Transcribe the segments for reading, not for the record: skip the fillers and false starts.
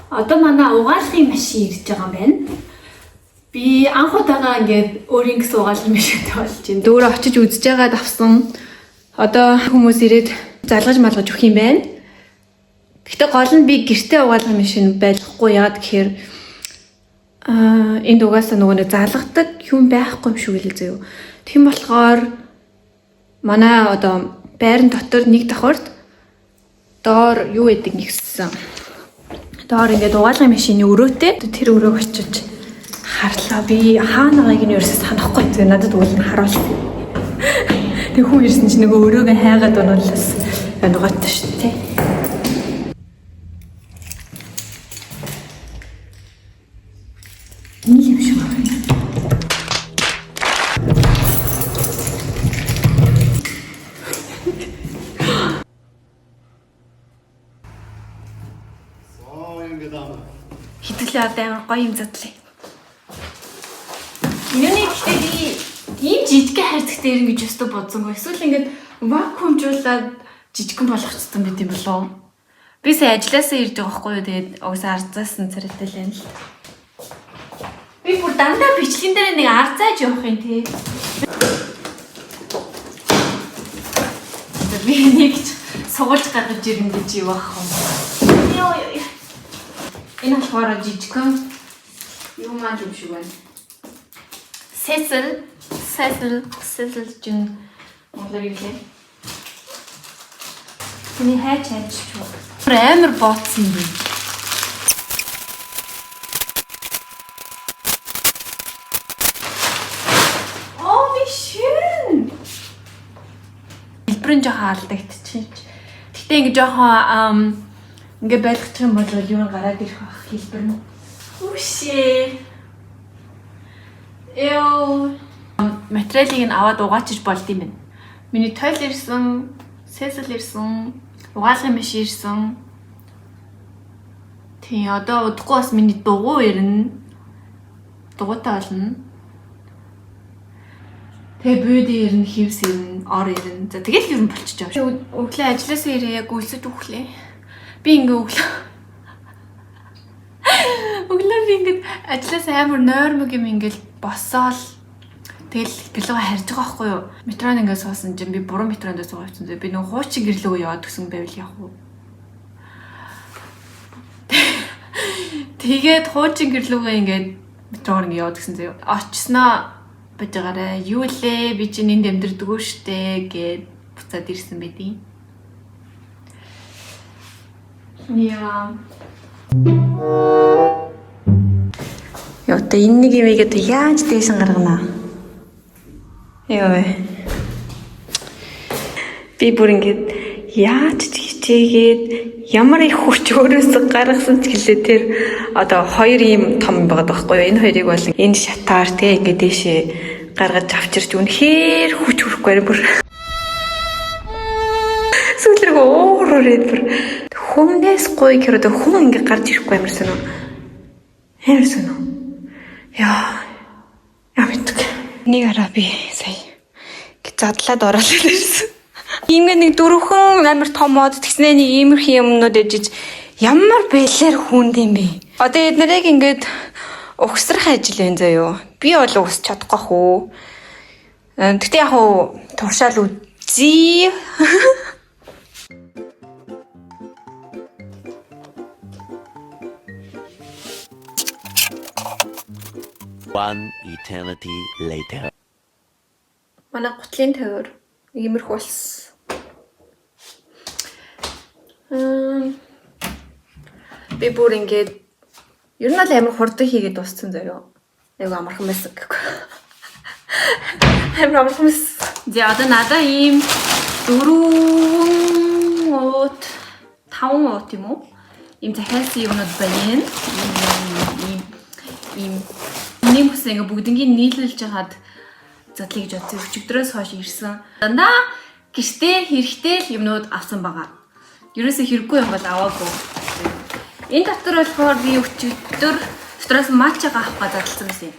Одоо манай угаалгын машин ирж байгаа юм байна. Би анх удаага ингээд өөрийн гэсэн угаалгын машинтай болж байна. Дөөрөө очиж үзэж байгаад авсан. Одоо хүмүүс ирээд залгаж малгаж өгөх юм байна. Гэхдээ гол нь би гэртээ угаалгын машин байхгүй. Яагаад гэхээр энд угаасаа нөгөө нэг залгадаг юм байхгүй юм шиг л зөө. Тийм болохоор манай одоо байран дотор нэг давхарт доор юу гэдэг нэгссэн. Доор ингээд угаалгын машины өрөөтэй тэр өрөөг очиж харлаа. Би хаанаагааг нь ерөөсөө санахгүй зөө. Надад үл нь харуул. Тэг хүн ирсэн чинь нөгөө өрөөгөө хайгаад унуулаас нугаатай шүү дээ. Нэг юм шиг байна. Хитлээ амар гоё юм задлаа. Юуны гэхдээ би ийм жижиг хайрцагтай ирэн гэж өстө бодсонгүй. Эсвэл ингээд вакуумжуулаад жижигхэн болгоцсон байт юм болов. Би сая ажилласаа ирж байгаа байхгүй юу. Тэгээд угсаа арзаасан царайтай л байна л. Би бүр дандаа бичлэгэн дээр нэг арзааж явах юм тий. Би нэг сугалж гаргаж ирэн гэж юу ах юм. Энэ болохоор жижигхэн юу маань юм шиг байна. Сесэл жин монголоор хэлээ. Тэний хайч ч амар бооцсон юм. Оо бишэн. Хэлбэрэн жоохон алдагдчих. Гэтэ ингэ жоохон ингээ байлгачих юм бол юу гараад ирэх байх хэлбэр нь. Үшээ. Материалыг нь аваад угаачиж болд юм байна. Миний тойл ирсэн, сесэл ирсэн, угаалгын машин ирсэн. Тий, одоо удахгүй бас миний дугуй ирнэ. Дугуйтай болно. Тэгээ бүйд ирнэ, хевс ирнэ, ор ирнэ. За тэгэл юм болчих жоо. Өглөө ажилласаа ирээ яг үлсэж өглөө. Би ингээ өглөө би ингээд ажилласаа амар нойрмог юм ингээл босоол тэгэл гэрлөөгөө харж байгаа байхгүй юу. Метрон ингээд суусан чинь би буруу метронд суугаавчихсан. Би нөгөө хуучин гэрлөөгөө яваад гисэн байвал яах вэ? Тэгээд хуучин гэрлөөгөө ингээд метроор ингээд яваад гисэн зөө. Очсноо бажгаараа юу лээ би чинь энд амьдэрдэггүй штэ гэд буцаад ирсэн байдیں۔ Яа. Яа, энэ нэг юм игээд яаж дээшин гаргана? Яа. Би бүр ингэж яаж хичээгээд ямар их хүч өөрөөсөө гаргасан ч гэлээ тэр одоо хоёр юм том байгаад байхгүй юу? Энэ хоёрыг бол энэ шатаар тэгээ ингэ дээшээ гаргаж авчирч үнэхээр хүч хүрхгүй бүр. Сүлрэг уураад бүр хүмнээс гоё гэхээр одоо хүн ингэ гарч ирэхгүй юмсан уу? Хээрсэн үү? Яа. Ямитг. Нэг араа би сая задлаад ороод ирсэн. Иймээ нэг дөрвөн амар том мод тэгснээ нэг иймэрхий юмнууд ээжиж ямар байлаар хүнд юм бэ? Одоо эднэрийг ингээд угсрах ажил байна заяо. Би бол угсч чадахгүй хөө. Гэтэ яг уу туршаал үзье. One eternity later. Манай гутлын тойр иймэрхүү болсон. Би бүр ингээд ер нь л амар хурдан хийгээд дууссан заяо. Айгу амархан байсан гэхгүй. Амар амархан байсан. За одоо надаа ийм 4 уут 5 уут юм уу? Ийм захиалсан юмнууд байна. Ийм нэг хүсээ ингээ бүгднийг нийлүүлж хагаад задлаа гэж бодсон. Өчигдрөөс хойш ирсэн. Дандаа гэртээ хэрэгтэй л юмнууд авсан байгаа. Ерөөсөө хэрэггүй юм бол аваагүй. Энэ дотор болохоор би өчигдөр дотроос матча авах гэж задлсан байсан юм.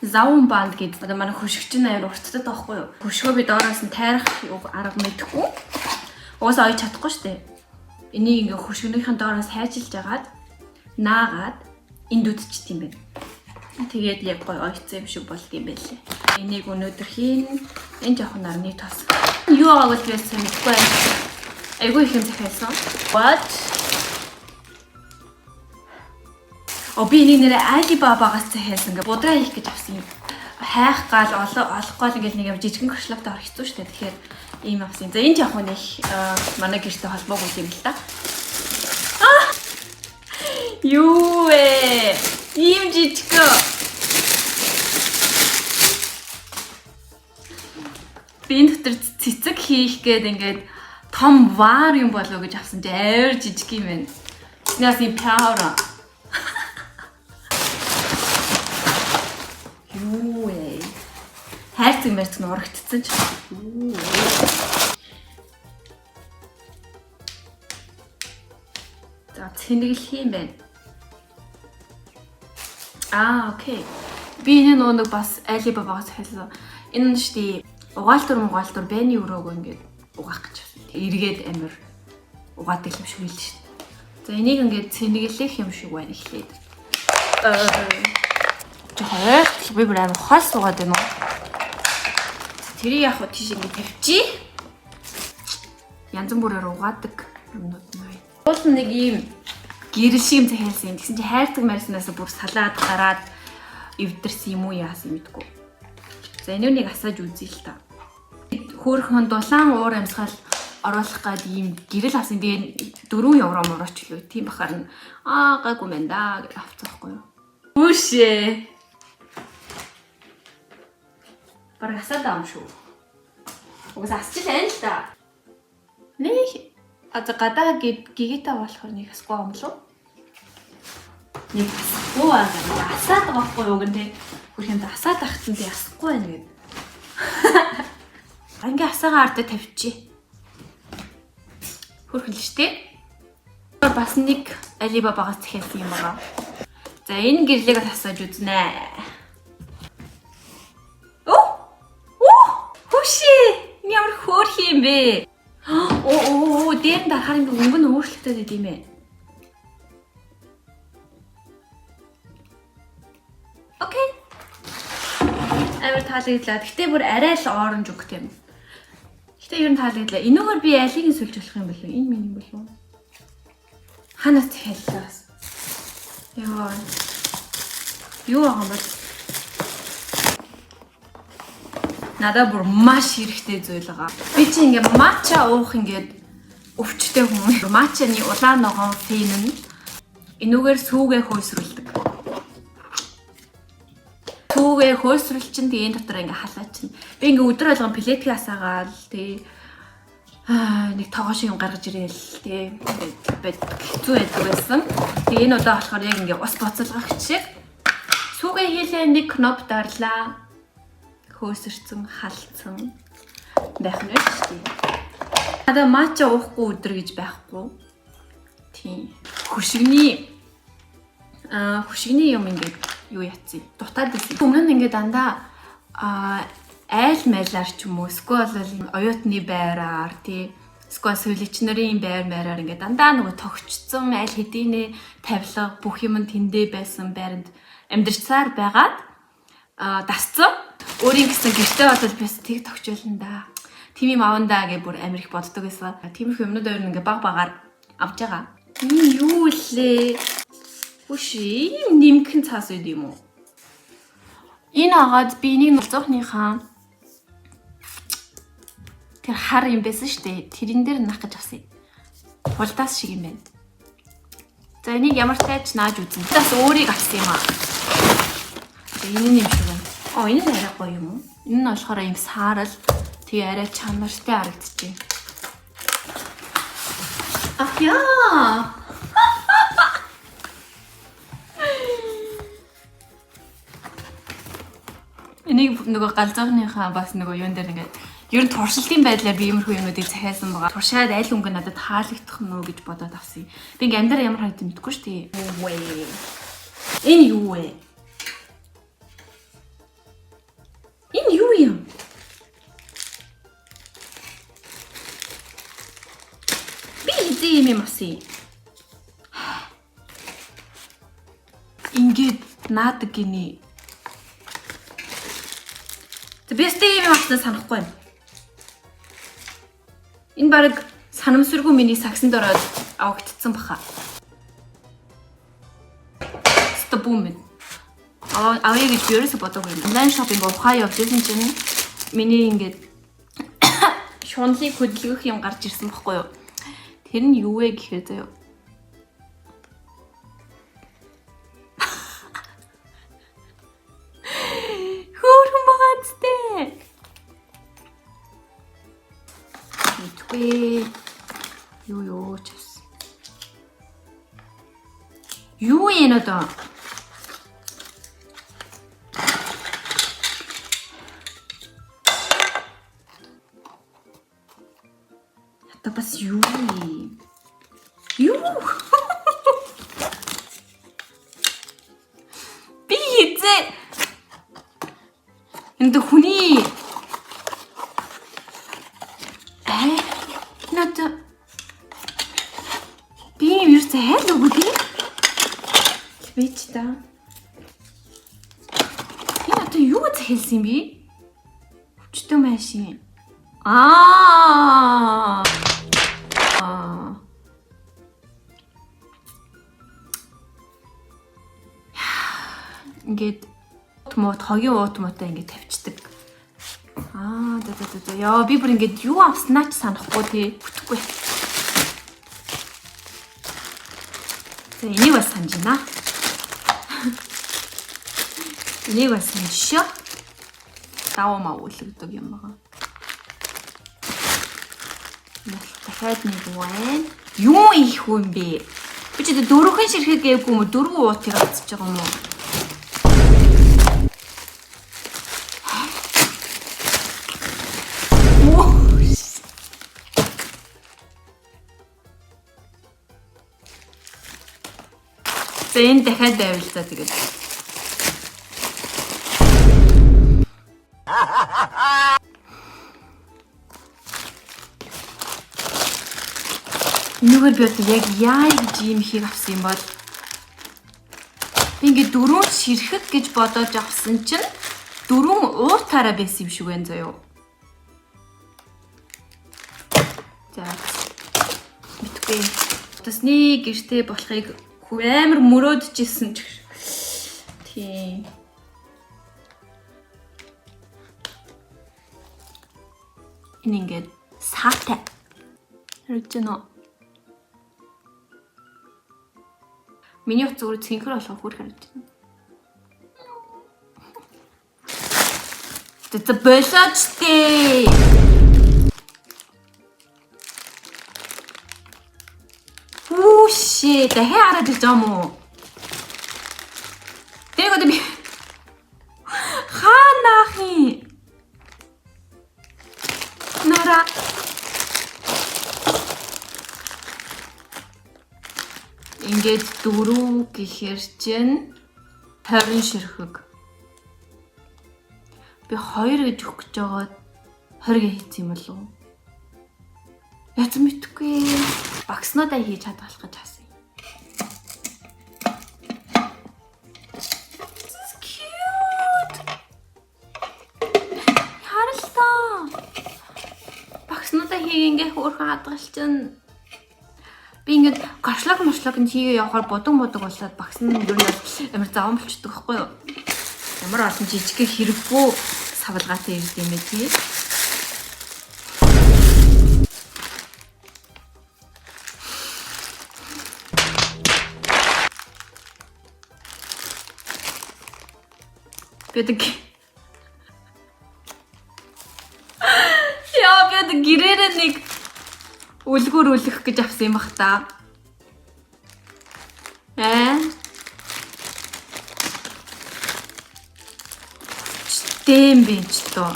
Завун банд гэдэг одоо манай хөшгөчн аяар уртдаг таахгүй юу? Хөшгөө би доороос нь тайрах арга мэдэхгүй. Уусаа ойж чадахгүй штэ. Энийг ингээ хөшгөнийхэн доороос хайчилж агаад наагаад энд үдчихдээ юм байна. Тэгээд яг гоё ойцсон юм шиг болд юм байлээ. Энийг өнөөдөр хийн. Энэ жоохон нарны тос. Юу аавал байсан мэдэхгүй байна. Айгүй их юм захиалсан. What? Би энийг нэрээ Alibaba-гаас захиалсан. Ингээ будраа хийх гэж авсан юм. Хайх гал олох гол ингээл нэг юм жижигэн кошелогтой орох хэцүү шүү дээ. Тэгэхээр ийм авсан. За энэ жоохон их манай гэртэй холбоогүй юм л та. Юу вэ? Ийм жижиг. Би энэ дотор цэцэг хийх гээд ингээд том вар юм болов гэж авсан чи амар жижиг юм байна. Яс юм пяра. Юу вэ? Хайрцаг мэрцэг урагдцсан ч. За цэнэглэх юм байна. Окей. Би энэ нэг бас Alibaba-гаас хэлсэн. Энэ нь штий угаалтур бэний өрөөг ингээд угаах гэж байна. Эргээд амир угаадаг юм шиг л шүү дээ. За энийг ингээд цэнэглэх юм шиг байна эхлээд. Тэгэхээр би бүр амир хол суугаад байна уу? Тэрийг яг хөө тийш ингээд тавьчих. Янз бүрээр угаадаг юмнууд нь байна. Уул нэг ийм гэрэл шиг юм захиалсан юм. Тэгсэн чи хайрцаг марснаас бүр салаад гараад эвдэрсэн юм уу яасан мэдгүй. За энэнийг асааж үзье л та. Хөөрхөн дулаан уур амьсгал оруулах гад ийм гэрэл авсан. Тэгээ 4 евро морооч лөө. Тийм бахаар нь гайгүй мэн да гэж авцаахгүй юу. Үшээ. Бараг асаад байгаа юм шүү. Угсаа асчихлаа л та. Нэг гадаа гигита болохоор нэг асгүй юм лу. Нэг асгүй байгаа. Асаад байгаа байхгүй юу гэнтэй. Хөрхөнд асаад ахсан би асахгүй байна гэд. Ингээ асаагаа ардаа тавьчих. Хөрхөн л штэ. Бас нэг Alibaba-гаас захиалсан юм байгаа. За энэ гэрлийг асааж үзнэ. Хүшээ! Энэ ямар хөөрх юм бэ? Дээр дарахаар ингээ өнгө нь өөрчлөгдөд байд юм ээ. Окей. Амар таалагдлаа. Гэтэ бүр арай л оранж өгт юм. Гэтэ ер нь таалагдлаа. Энэгээр би алийг нь сүлж болох юм болов уу? Энэ миний юм болов уу? Ханаас захиаллаа. Яа. Юу байгаа юм бол? Надад бүр маш хэрэгтэй зүйл байгаа. Би чи ингээ матча уух ингээд өвчтэй хүн. Матчаны улаан ногоон фен нь энүүгээр сүүгээ хөөсрүүлдэг. Сүүгээ хөөсрүүлчин тэгээ энэ дотор ингээ халаачин. Би ингээ өдөр болгон плетик асаагаал тэгээ нэг тоогоош юм гаргаж ирээл тэгээ ингээд хэцүү байдаг байсан. Тэгээ энэ удаа болохоор яг ингээ ус боцолгох шиг сүүгээ хийлээ нэг кноп дарлаа. Хөөсөрцөн халцсан байх нь шүү дээ. Надаа матча уухгүй өдөр гэж байхгүй. Тийм. Хөшигний юм ингээд юу яцсан. Дутаад байсан. Өмнө нь ингээд дандаа айл майлаар ч юм уу эсвэл оюутны байраар тий эсвэл сүүлч нарын байр маягаар ингээд дандаа нөгөө тогтцсон айл хэдийнэ тавилга бүх юм тэндээ байсан байранд амьдарчсаар байгаад дасцсан. Өөрийн гэсэн гэртээ бодвол бис тэг тогчулна да. Тийм юм авандаа гэж бүр амир их боддог байсан. Тиймэрхүү юмнууд өөр ингээ баг багаар авч байгаа. Юу лээ? Үши ийм нимкэн цаас үед юм уу? Энэ агаад би нэг нолцоохныхаа тэр хар юм байсан шүү дээ. Тэрэн дээр нах гэж авсан. Хулдаас шиг юм байна. За энийг ямар тайч нааж үзэн. Бас өөрийг авсан юм аа. Энэ юм шиг байна. Энэ арай гоё юм уу? Энэ нь болохоор юм саарал тэгээ арай чанартай харагдчихэв. Яа. Энийг нөгөө галзууныхаа бас нөгөө юун дээр ингээд ер нь туршилтын байдлаар би иймэрхүү юмнуудыг захиалсан байгаа. Туршаад айл өнгө надад таалагдах нь уу гэж бодоод авсан. Би ингээ амьдрал ямар хайд мэдгүй шүү дээ. Энэ юу вэ? Энэ юу юм? Би хэзээ юм авсан? ингээд наадаг гинэ. Бэстэй юм авсан санахгүй байна. Энэ баг санамсаргүй миний сагсанд ороод авагдцсан баха. Стабум. Авъя гэж би ерөөсө бодоогүй юм. Онлайн шопинг ухаа явж байсан чинь миний ингээд шунлыг хөдөлгөх юм гарч ирсэн байхгүй юу? Тэр нь юу вэ гэхээр заяа. Хөөрхөн байгаа зү. Итгүй. Юу чаас. Юу юм одоо? Это бас юу? Юу? Би хизээ. Энд хүний надад би юу зээл үгүй. Бич та. Энэ юу зэхэлсэн юм бэ? Хүчтэй машин. Ингээд хогийн уутмаатай ингээд тавьчихдаг. Яа би бүр ингээд юу авснаа ч санахгүй тий. Бүтэхгүй. За энийг бас санаж байна. Энийг бас санаж. Даваа уулгдаг юм байгаа. Дахиад нэг байна. Юу их юм бэ? Би ч дөрвөн ширхэг гээгүй юм уу? Дөрвөн уутыг авчиж байгаа юм уу? За энэ дахиад байвал тэгээд. Нүгээр би одоо яг яа гэж юм ихийг авсан юм бол би ингээд дөрөв ширхэг гэж бодож авсан чинь дөрөв уутаараа байсан юм шиг байна заяа. За мэдгүй. Тасны гэртээ болохыг амар мөрөөдчихсэн ч. Тийм. Энэ ингээд саатай. Хэрвээ миний утас зүгээр цэнхэр болох хөр харагдаж байна. Тэт бэлэжтэй. Үушээ дахиад хараад ирж байгаа юм уу? Тэрийг одоо би хаанахи? Нора ингээд дөрөв гэхэр чинь 20 ширхэг. Би 2 гэж өгөх гэж байгаа 20 хийц юм болов уу? Яц мэдгүй. Багснуудаа хийж чадвалах гэж хасан. Cute. Харалтаа. Багснуудаа хийгээ хөөрхөн хадгалж чинь би ингээд гошлог нь хийгээ явахаар будан болоод багс нь ер нь амар заван болчихдог байхгүй юу? Ямар олон жижиг хэрэггүй савлгаатай ирд юм бэ тий? Бэдэг. Яа бэдэг гэрээрээ нэг үлгөр үлэх гэж авсан юм бах та. Чтэм бинч то.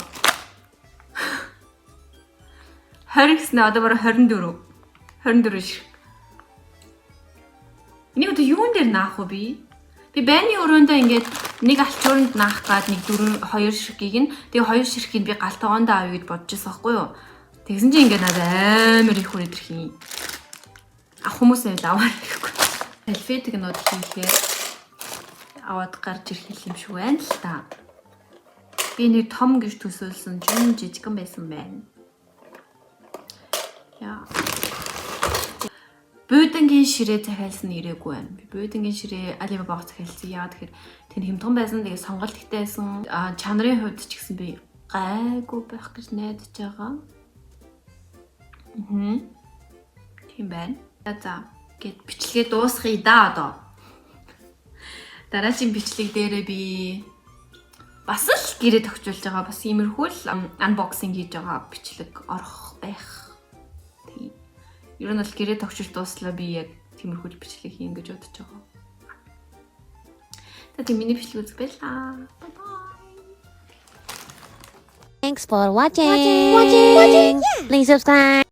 20 гэснэ одоо бараг 24 ширхэг. Энийг одоо юун дээр наах вэ би? Би байны өрөөндөө ингээд нэг алчууранд наах гад нэг 2 ширхгийг нь тэгээ 2 ширхгийг би галтгоонд авъя гэж бодож байсан байхгүй юу? Тэгсэн чинь ингээд надад амар их хүрээд ирэх юм. Хүмүүс нь аваар гэхгүй. Альфетик нод хийхээр аваад гарч ирэх юм шиг байна л та. Би нэг том гэж төсөөлсөн чинь жижигхан байсан байна. Яа. Буудангийн ширээ захиалсан ирээгүй байна. Би буудангийн ширээ Alibaba-г захиалсан. Яа тэгэхээр тэр хямдхан байсан. Тэгээ сонголт ихтэй байсан. Чанарын хувьд ч гэсэн би гайгүй байх гэж найдаж байгаа. Тийм байна. За гээд бичлэгээ дуусгая да одоо. Дараагийн бичлэг дээрээ би бас л гэрээ тохижуулж байгаа. Бас иймэрхүү л unboxing хийж байгаа бичлэг орох байх. Ер нь бол гэрээ тохижуулж дууслаа би яг тиймэрхүү бичлэг хийн гэж бодож байгаа. Тэгээд миний бичлэг үзэх байлаа. Bye bye. Thanks for watching. Please subscribe.